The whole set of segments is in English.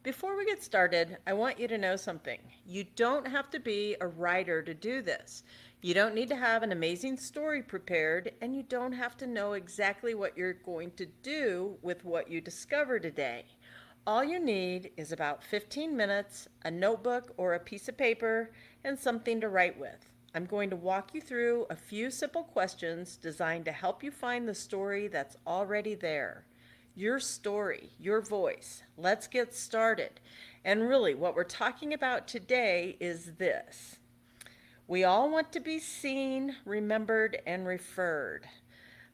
Before we get started, I want you to know something. You don't have to be a writer to do this. You don't need to have an amazing story prepared, and you don't have to know exactly what you're going to do with what you discover today. All you need is about 15 minutes, a notebook or a piece of paper, and something to write with. I'm going to walk you through a few simple questions designed to help you find the story that's already there. Your story, your voice. Let's get started. And really, what we're talking about today is this. We all want to be seen, remembered, and referred.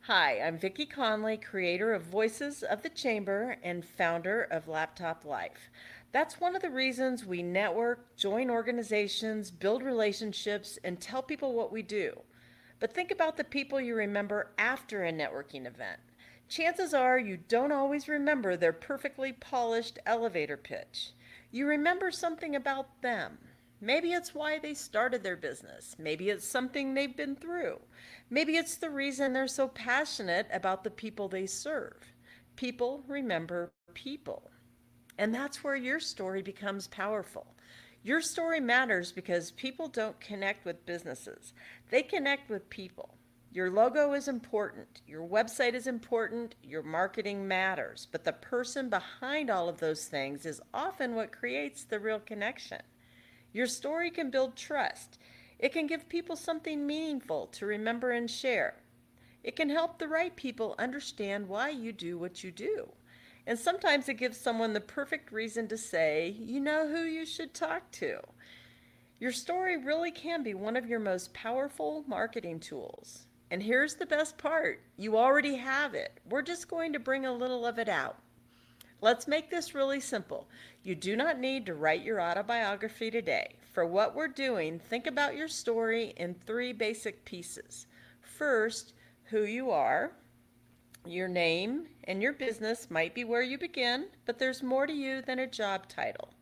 Hi, I'm Vicki Conley, creator of Voices of the Chamber and founder of Laptop Life. That's one of the reasons we network, join organizations, build relationships, and tell people what we do. But think about the people you remember after a networking event. Chances are you don't always remember their perfectly polished elevator pitch. You remember something about them. Maybe it's why they started their business. Maybe it's something they've been through. Maybe it's the reason they're so passionate about the people they serve. People remember people. And that's where your story becomes powerful. Your story matters because people don't connect with businesses, they connect with people. Your logo is important, your website is important, your marketing matters, but the person behind all of those things is often what creates the real connection. Your story can build trust. It can give people something meaningful to remember and share. It can help the right people understand why you do what you do. And sometimes it gives someone the perfect reason to say, you know who you should talk to. Your story really can be one of your most powerful marketing tools. And here's the best part, you already have it. We're just going to bring a little of it out. Let's make this really simple. You do not need to write your autobiography today. For what we're doing, think about your story in three basic pieces. First, who you are. Your name and your business might be where you begin, but there's more to you than a job title.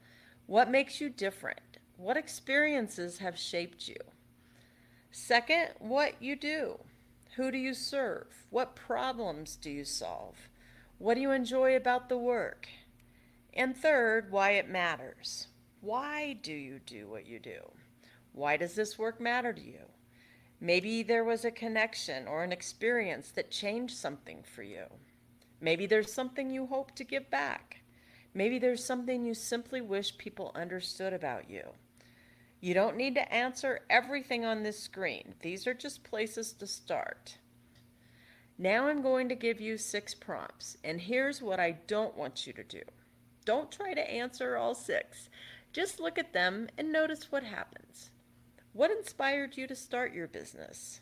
What makes you different? What experiences have shaped you? Second, what you do. Who do you serve? What problems do you solve? What do you enjoy about the work? And third, why it matters. Why do you do what you do? Why does this work matter to you? Maybe there was a connection or an experience that changed something for you. Maybe there's something you hope to give back. Maybe there's something you simply wish people understood about you. You don't need to answer everything on this screen. These are just places to start. Now I'm going to give you 6 prompts, and here's what I don't want you to do. Don't try to answer all 6. Just look at them and notice what happens. What inspired you to start your business?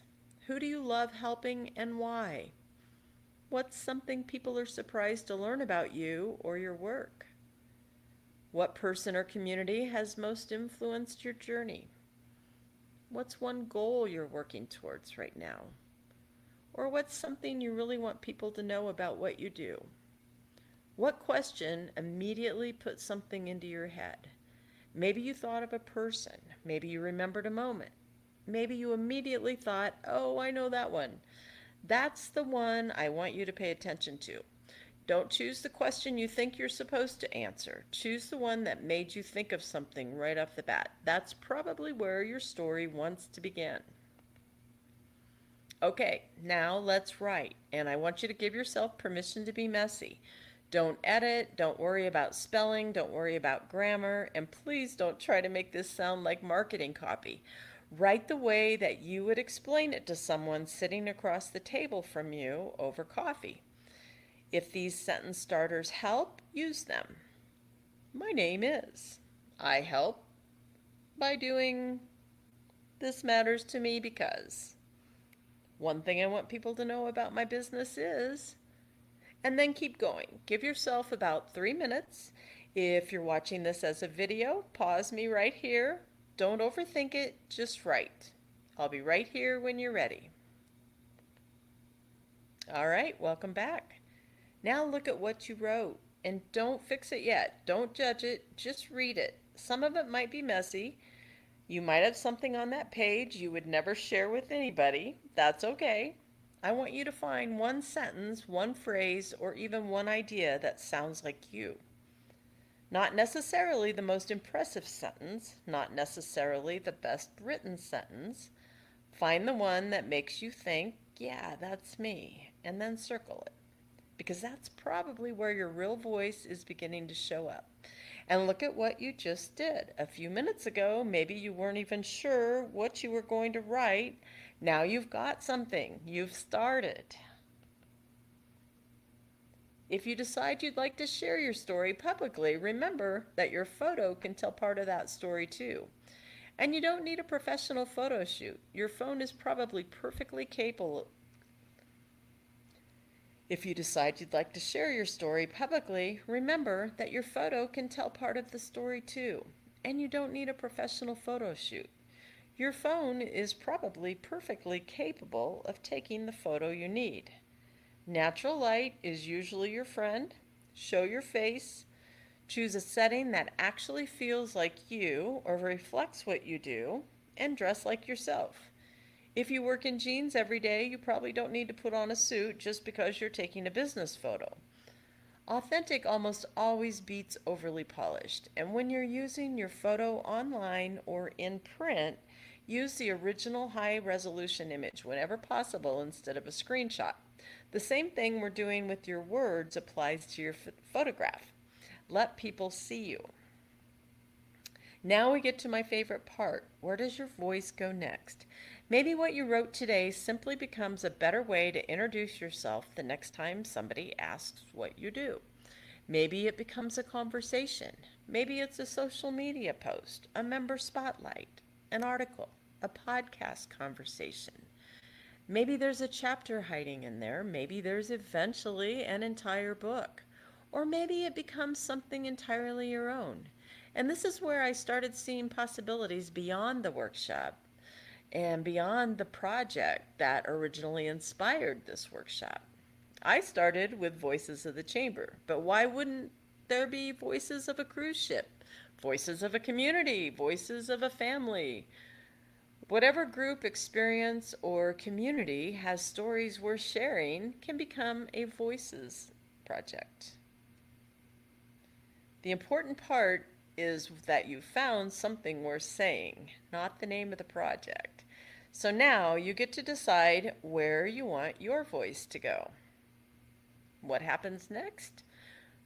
Who do you love helping and why? What's something people are surprised to learn about you or your work? What person or community has most influenced your journey? What's one goal you're working towards right now? Or what's something you really want people to know about what you do? What question immediately put something into your head? Maybe you thought of a person. Maybe you remembered a moment. Maybe you immediately thought, oh, I know that one. That's the one I want you to pay attention to. Don't choose the question you think you're supposed to answer. Choose the one that made you think of something right off the bat. That's probably where your story wants to begin. Okay, now let's write. And I want you to give yourself permission to be messy. Don't edit, don't worry about spelling, don't worry about grammar, and please don't try to make this sound like marketing copy. Write the way that you would explain it to someone sitting across the table from you over coffee. If these sentence starters help, use them. My name is. I help by doing. This matters to me because. One thing I want people to know about my business is. And then keep going. Give yourself about 3 minutes. If you're watching this as a video, pause me right here. Don't overthink it, just write. I'll be right here when you're ready. All right, welcome back. Now look at what you wrote. And don't fix it yet. Don't judge it, just read it. Some of it might be messy. You might have something on that page you would never share with anybody. That's okay. I want you to find one sentence, one phrase, or even one idea that sounds like you. Not necessarily the most impressive sentence, not necessarily the best written sentence. Find the one that makes you think, yeah, that's me, and then circle it. Because that's probably where your real voice is beginning to show up. And look at what you just did. A few minutes ago, maybe you weren't even sure what you were going to write. Now you've got something. You've started. If you decide you'd like to share your story publicly, remember that your photo can tell part of that story too. And you don't need a professional photo shoot. Your phone is probably perfectly capable. If you decide you'd like to share your story publicly, remember that your photo can tell part of the story too. And you don't need a professional photo shoot. Your phone is probably perfectly capable of taking the photo you need. Natural light is usually your friend. Show your face. Choose a setting that actually feels like you or reflects what you do, and dress like yourself. If you work in jeans every day, you probably don't need to put on a suit just because you're taking a business photo. Authentic almost always beats overly polished, and when you're using your photo online or in print, use the original high resolution image whenever possible instead of a screenshot. The same thing we're doing with your words applies to your photograph. Let people see you. Now we get to my favorite part. Where does your voice go next? Maybe what you wrote today simply becomes a better way to introduce yourself the next time somebody asks what you do. Maybe it becomes a conversation. Maybe it's a social media post, a member spotlight, an article, a podcast conversation. Maybe there's a chapter hiding in there. Maybe there's eventually an entire book. Or maybe it becomes something entirely your own. And this is where I started seeing possibilities beyond the workshop and beyond the project that originally inspired this workshop. I started with Voices of the Chamber, but why wouldn't there be voices of a cruise ship, voices of a community, voices of a family? Whatever group, experience, or community has stories worth sharing can become a Voices project. The important part is that you found something worth saying, not the name of the project. So now you get to decide where you want your voice to go. What happens next?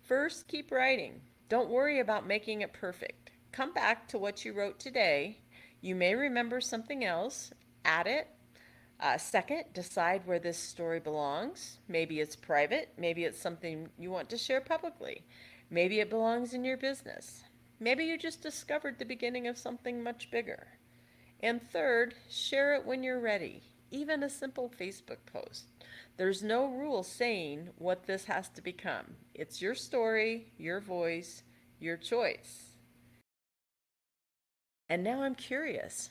First, keep writing. Don't worry about making it perfect. Come back to what you wrote today. You may remember something else. Add it. Second, decide where this story belongs. Maybe it's private. Maybe it's something you want to share publicly. Maybe it belongs in your business. Maybe you just discovered the beginning of something much bigger. And third, share it when you're ready, even a simple Facebook post. There's no rule saying what this has to become. It's your story, your voice, your choice. And now I'm curious.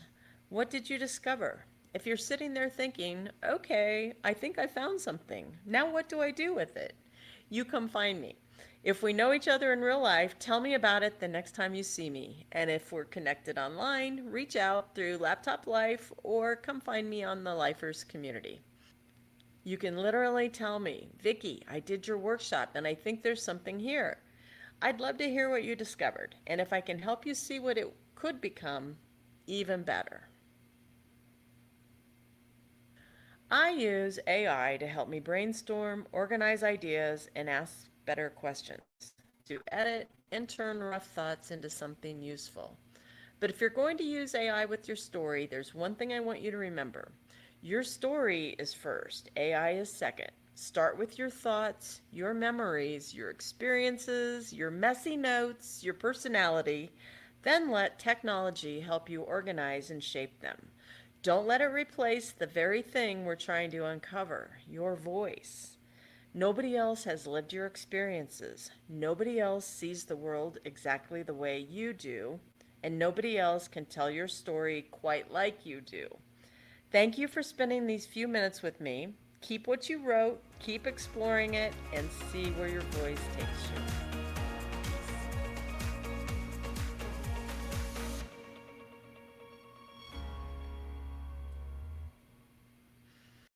What did you discover? If you're sitting there thinking, okay, I think I found something. Now what do I do with it? You come find me. If we know each other in real life, tell me about it the next time you see me. And if we're connected online, reach out through Laptop Life or come find me on the Lifers community. You can literally tell me, Vicki, I did your workshop and I think there's something here. I'd love to hear what you discovered, and if I can help you see what it could become, even better. I use AI to help me brainstorm, organize ideas, and ask better questions, to edit and turn rough thoughts into something useful. But if you're going to use AI with your story, there's one thing I want you to remember. Your story is first, AI is second. Start with your thoughts, your memories, your experiences, your messy notes, your personality. Then let technology help you organize and shape them. Don't let it replace the very thing we're trying to uncover, your voice. Nobody else has lived your experiences. Nobody else sees the world exactly the way you do. And nobody else can tell your story quite like you do. Thank you for spending these few minutes with me. Keep what you wrote, keep exploring it, and see where your voice takes you.